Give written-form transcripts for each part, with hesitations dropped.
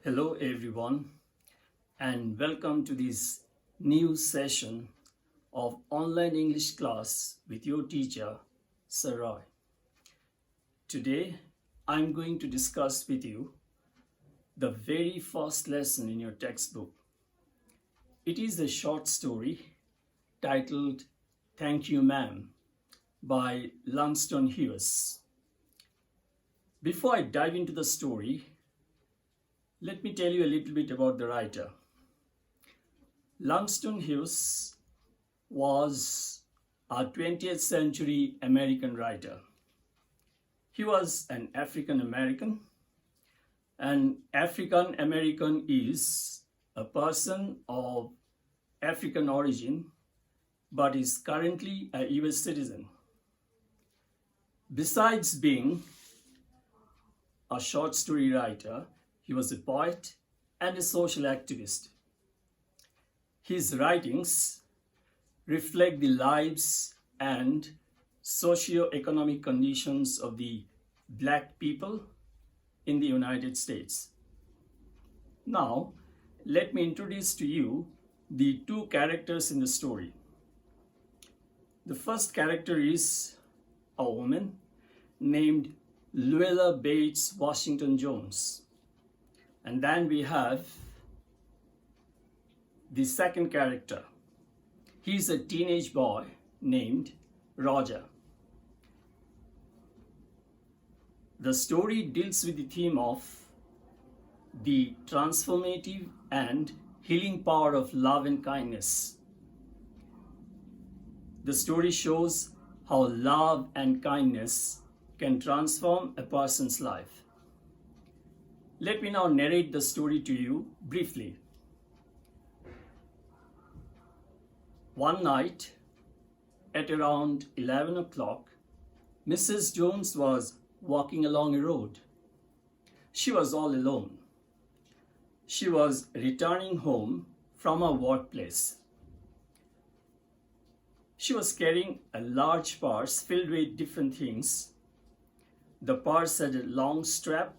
Hello, everyone, and welcome to this new session of online English class with your teacher, Sarai. Today, I'm going to discuss with you the very first lesson in your textbook. It is a short story titled Thank You, Ma'am by Langston Hughes. Before I dive into the story, let me tell you a little bit about the writer. Langston Hughes was a 20th century American writer. He was an African American. An African American is a person of African origin but is currently a US citizen. Besides being a short story writer, he was a poet and a social activist. His writings reflect the lives and socio-economic conditions of the Black people in the United States. Now, let me introduce to you the two characters in the story. The first character is a woman named Luella Bates Washington Jones. And then we have the second character. He's a teenage boy named Roger. The story deals with the theme of the transformative and healing power of love and kindness. The story shows how love and kindness can transform a person's life. Let me now narrate the story to you briefly. One night at around 11 o'clock, Mrs. Jones was walking along a road. She was all alone. She was returning home from her workplace. She was carrying a large purse filled with different things. The purse had a long strap,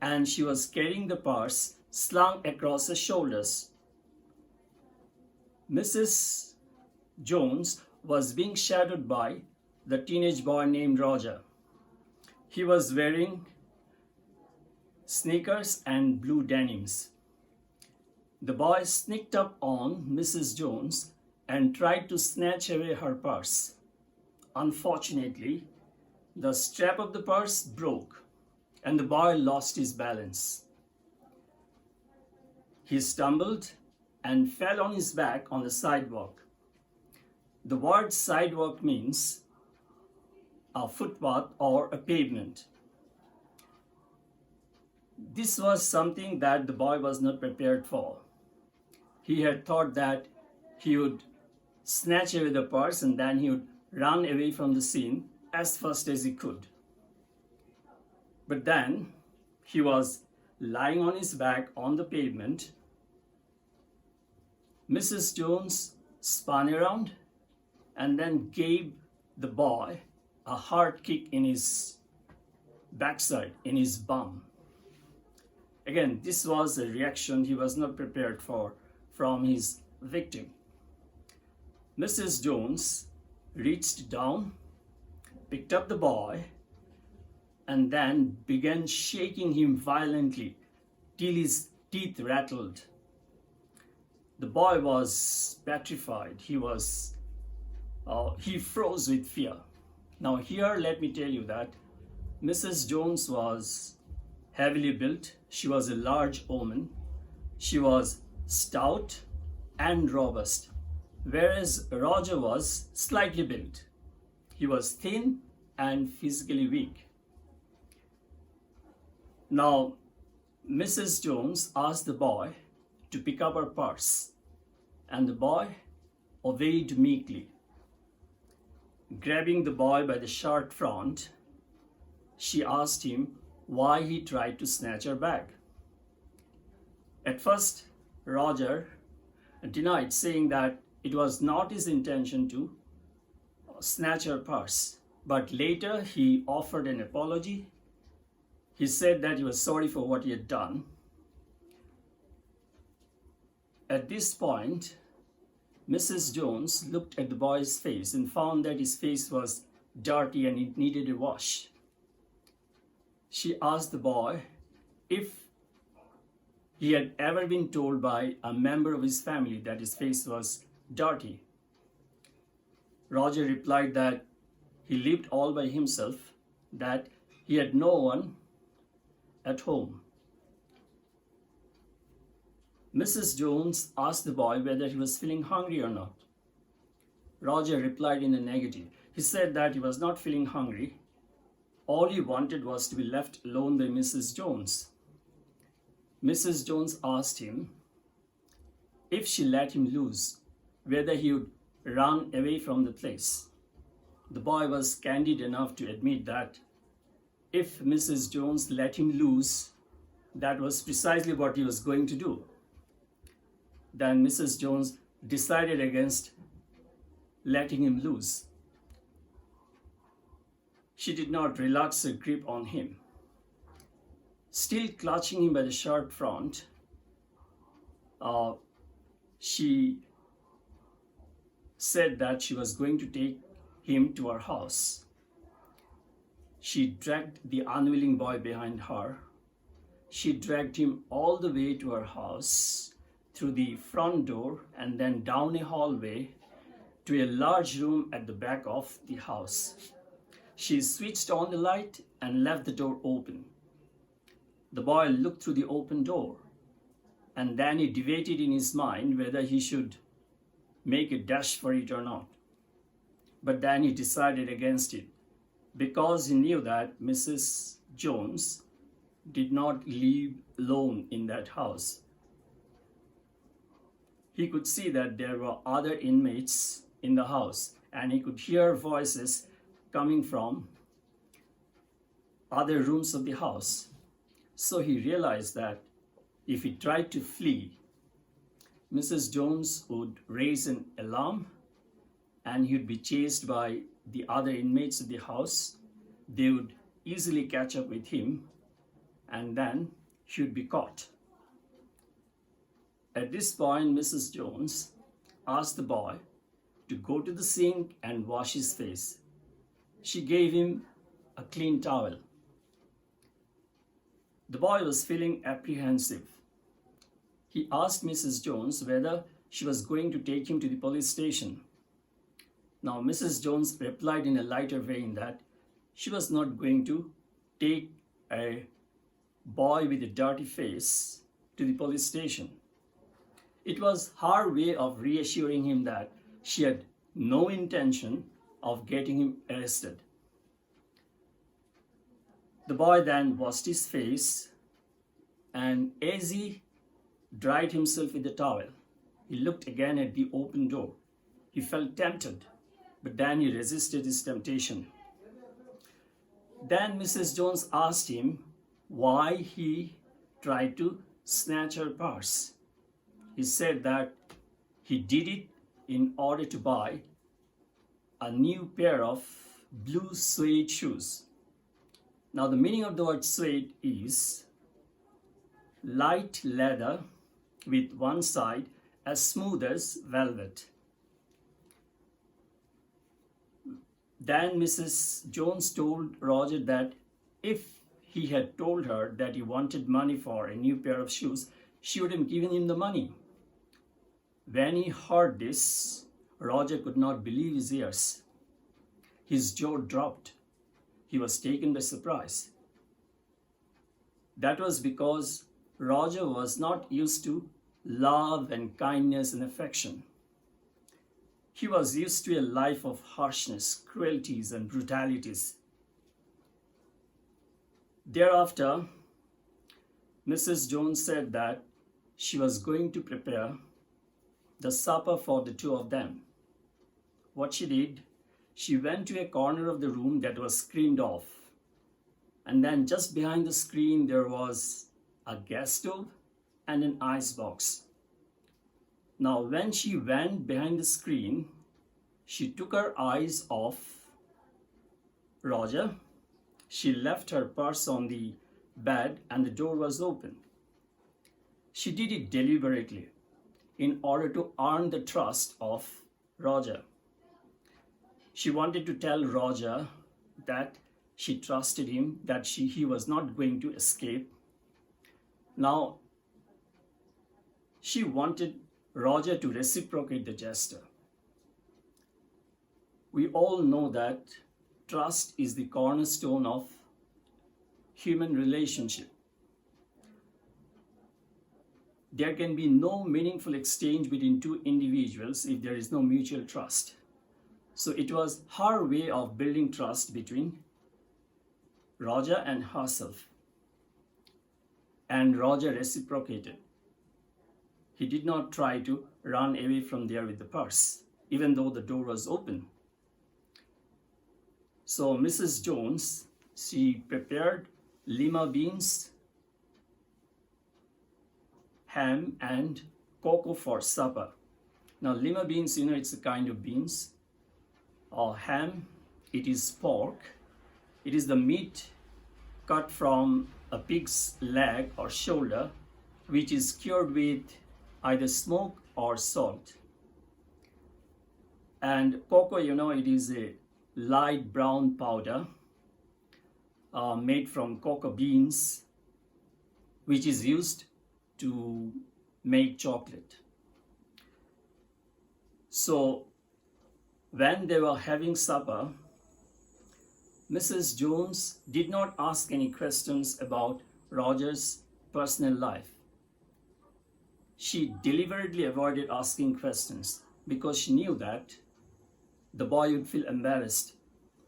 and she was carrying the purse slung across her shoulders. Mrs. Jones was being shadowed by the teenage boy named Roger. He was wearing sneakers and blue denims. The boy sneaked up on Mrs. Jones and tried to snatch away her purse. Unfortunately, the strap of the purse broke and the boy lost his balance. He stumbled and fell on his back on the sidewalk. The word sidewalk means a footpath or a pavement. This was something that the boy was not prepared for. He had thought that he would snatch away the purse and then he would run away from the scene as fast as he could. But then he was lying on his back on the pavement. Mrs. Jones spun around and then gave the boy a hard kick in his backside, in his bum. Again, this was a reaction he was not prepared for from his victim. Mrs. Jones reached down, picked up the boy, and then began shaking him violently till his teeth rattled. The boy was petrified. He froze with fear. Now here, let me tell you that Mrs. Jones was heavily built. She was a large woman. She was stout and robust, whereas Roger was slightly built. He was thin and physically weak. Now, Mrs. Jones asked the boy to pick up her purse, and the boy obeyed meekly. Grabbing the boy by the shirt front, she asked him why he tried to snatch her bag. At first, Roger denied, saying that it was not his intention to snatch her purse. But later he offered an apology. He said that he was sorry for what he had done. At this point, Mrs. Jones looked at the boy's face and found that his face was dirty and it needed a wash. She asked the boy if he had ever been told by a member of his family that his face was dirty. Roger replied that he lived all by himself, that he had no one at home. Mrs. Jones asked the boy whether he was feeling hungry or not. Roger replied in the negative. He said that he was not feeling hungry. All he wanted was to be left alone by Mrs. Jones. Mrs. Jones asked him if she let him loose, whether he would run away from the place. The boy was candid enough to admit that if Mrs. Jones let him loose, that was precisely what he was going to do. Then Mrs. Jones decided against letting him loose. She did not relax her grip on him. Still clutching him by the shirt front, she said that she was going to take him to her house. She dragged the unwilling boy behind her. She dragged him all the way to her house, through the front door and then down a hallway to a large room at the back of the house. She switched on the light and left the door open. The boy looked through the open door, and then he debated in his mind whether he should make a dash for it or not. But then he decided against it, because he knew that Mrs. Jones did not live alone in that house. He could see that there were other inmates in the house, and he could hear voices coming from other rooms of the house. So he realized that if he tried to flee, Mrs. Jones would raise an alarm and he would be chased by the other inmates of the house. They would easily catch up with him and then he would be caught. At this point, Mrs. Jones asked the boy to go to the sink and wash his face. She gave him a clean towel. The boy was feeling apprehensive. He asked Mrs. Jones whether she was going to take him to the police station. Now, Mrs. Jones replied in a lighter vein that she was not going to take a boy with a dirty face to the police station. It was her way of reassuring him that she had no intention of getting him arrested. The boy then washed his face, and as he dried himself with the towel, he looked again at the open door. He felt tempted, but then he resisted his temptation. Then Mrs. Jones asked him why he tried to snatch her purse. He said that he did it in order to buy a new pair of blue suede shoes. Now, the meaning of the word suede is light leather with one side as smooth as velvet. Then Mrs. Jones told Roger that if he had told her that he wanted money for a new pair of shoes, she would have given him the money. When he heard this, Roger could not believe his ears. His jaw dropped. He was taken by surprise. That was because Roger was not used to love and kindness and affection. He was used to a life of harshness, cruelties, and brutalities. Thereafter, Mrs. Jones said that she was going to prepare the supper for the two of them. What she did, she went to a corner of the room that was screened off. And then just behind the screen, there was a gas stove and an ice box. Now, when she went behind the screen, she took her eyes off Roger. She left her purse on the bed and the door was open. She did it deliberately. in order to earn the trust of Roger. She wanted to tell Roger that she trusted him, that he was not going to escape. Now, she wanted Roger to reciprocate the gesture. We all know that trust is the cornerstone of human relationship. There can be no meaningful exchange between two individuals if there is no mutual trust. So it was her way of building trust between Roger and herself. And Roger reciprocated. He did not try to run away from there with the purse, even though the door was open. So Mrs. Jones, she prepared lima beans, ham, and cocoa for supper. Now lima beans, it's a kind of beans. Ham, it is pork. It is the meat cut from a pig's leg or shoulder, which is cured with either smoke or salt. And cocoa, it is a light brown powder made from cocoa beans, which is used to make chocolate. So when they were having supper, Mrs. Jones did not ask any questions about Roger's personal life. She deliberately avoided asking questions because she knew that the boy would feel embarrassed.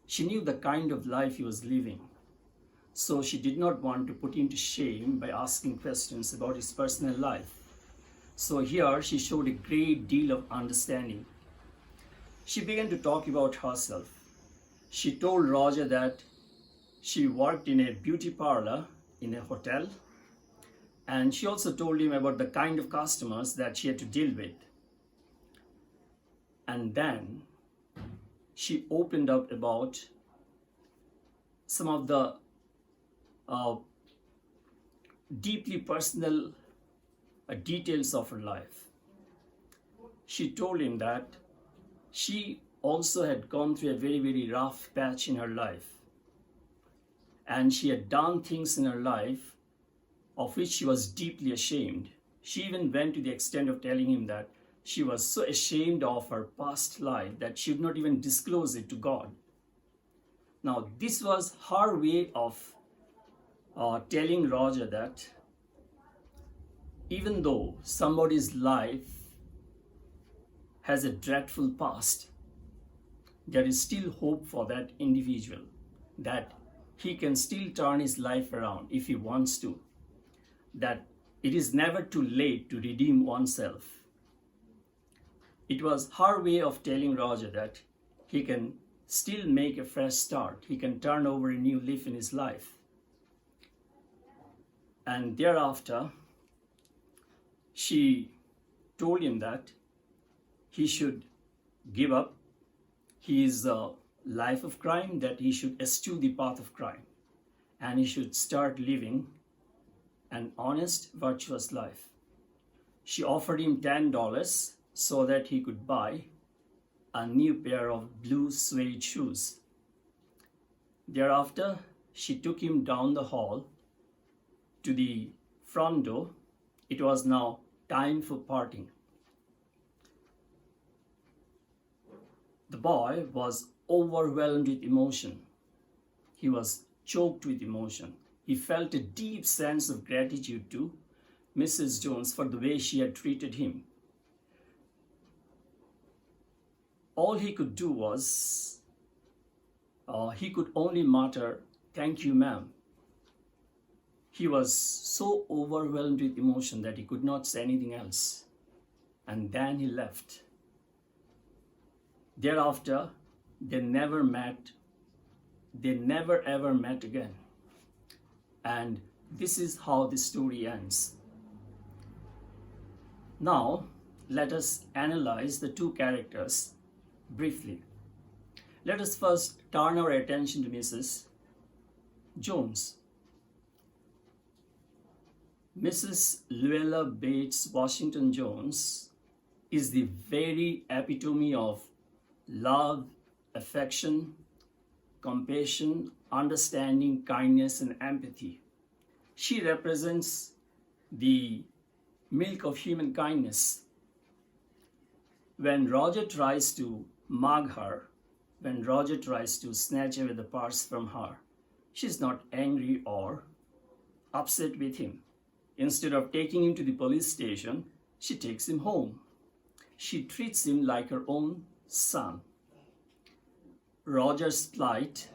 She knew the kind of life he was living. So she did not want to put him to shame by asking questions about his personal life. So here she showed a great deal of understanding. She began to talk about herself. She told Roger that she worked in a beauty parlor in a hotel, and she also told him about the kind of customers that she had to deal with. And then she opened up about some of the deeply personal details of her life. She told him that she also had gone through a very, very rough patch in her life. And she had done things in her life of which she was deeply ashamed. She even went to the extent of telling him that she was so ashamed of her past life that she would not even disclose it to God. Now, this was her way of telling Roger that even though somebody's life has a dreadful past, there is still hope for that individual, that he can still turn his life around if he wants to, that it is never too late to redeem oneself. It was her way of telling Roger that he can still make a fresh start. He can turn over a new leaf in his life. And thereafter, she told him that he should give up his life of crime, that he should eschew the path of crime, and he should start living an honest, virtuous life. She offered him $10 so that he could buy a new pair of blue suede shoes. Thereafter, she took him down the hall to the front door. It was now time for parting. The boy was overwhelmed with emotion. He was choked with emotion. He felt a deep sense of gratitude to Mrs. Jones for the way she had treated him. All he could do was, he could only mutter, "Thank you, ma'am." He was so overwhelmed with emotion that he could not say anything else. And then he left. Thereafter, they never ever met again. And this is how the story ends. Now, let us analyze the two characters briefly. Let us first turn our attention to Mrs. Jones. Mrs. Luella Bates Washington Jones is the very epitome of love, affection, compassion, understanding, kindness, and empathy. She represents the milk of human kindness. When Roger tries to mug her, when Roger tries to snatch away the purse from her, she's not angry or upset with him. Instead of taking him to the police station, she takes him home. She treats him like her own son. Roger's plight,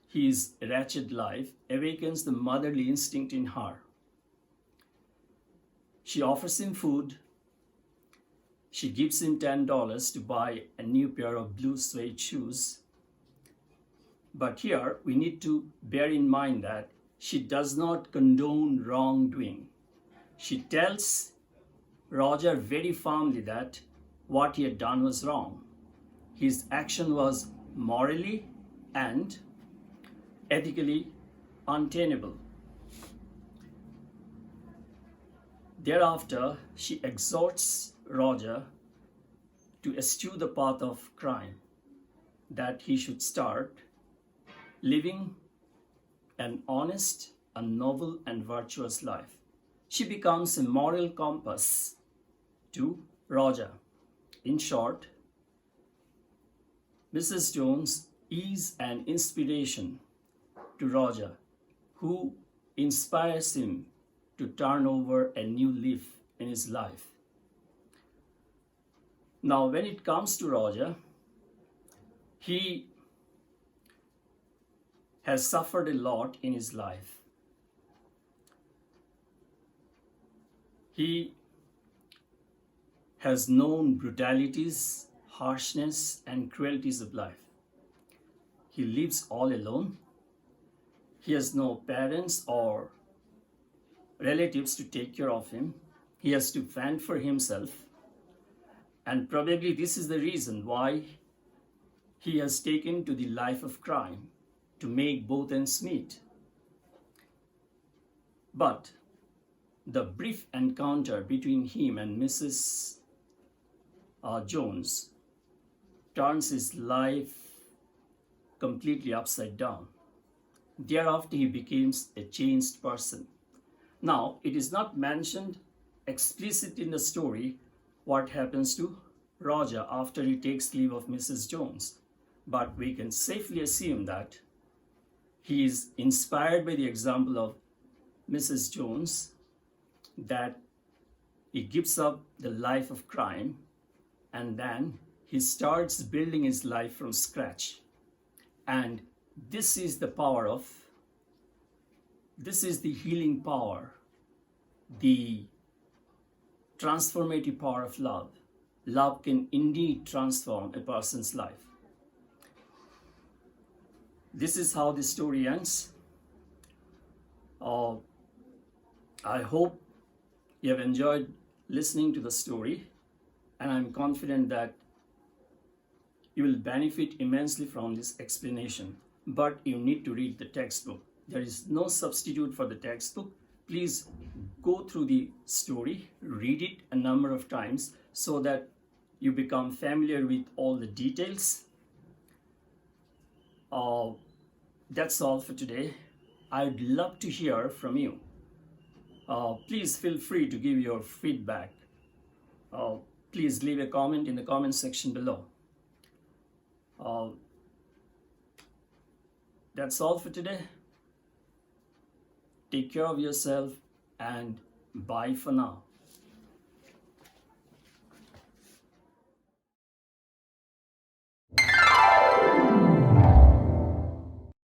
his wretched life, awakens the motherly instinct in her. She offers him food. She gives him $10 to buy a new pair of blue suede shoes. But here we need to bear in mind that she does not condone wrongdoing. She tells Roger very firmly that what he had done was wrong. His action was morally and ethically untenable. Thereafter, she exhorts Roger to eschew the path of crime, that he should start living an honest, a noble, and virtuous life. She becomes a moral compass to Roger. In short, Mrs. Jones is an inspiration to Roger, who inspires him to turn over a new leaf in his life. Now, when it comes to Roger, he has suffered a lot in his life. He has known brutalities, harshness, and cruelties of life. He lives all alone. He has no parents or relatives to take care of him. He has to fend for himself. And probably this is the reason why he has taken to the life of crime, to make both ends meet. But the brief encounter between him and Mrs. Jones turns his life completely upside down. Thereafter, he becomes a changed person. Now, it is not mentioned explicitly in the story what happens to Roger after he takes leave of Mrs. Jones, but we can safely assume that he is inspired by the example of Mrs. Jones, that he gives up the life of crime and then he starts building his life from scratch. And this is the healing power, the transformative power of love. Love can indeed transform a person's life. This is how the story ends. I hope you have enjoyed listening to the story, and I'm confident that you will benefit immensely from this explanation. But you need to read the textbook. There is no substitute for the textbook. Please go through the story, read it a number of times so that you become familiar with all the details. That's all for today. I'd love to hear from you. Please feel free to give your feedback. Please leave a comment in the comment section below. That's all for today. Take care of yourself and bye for now.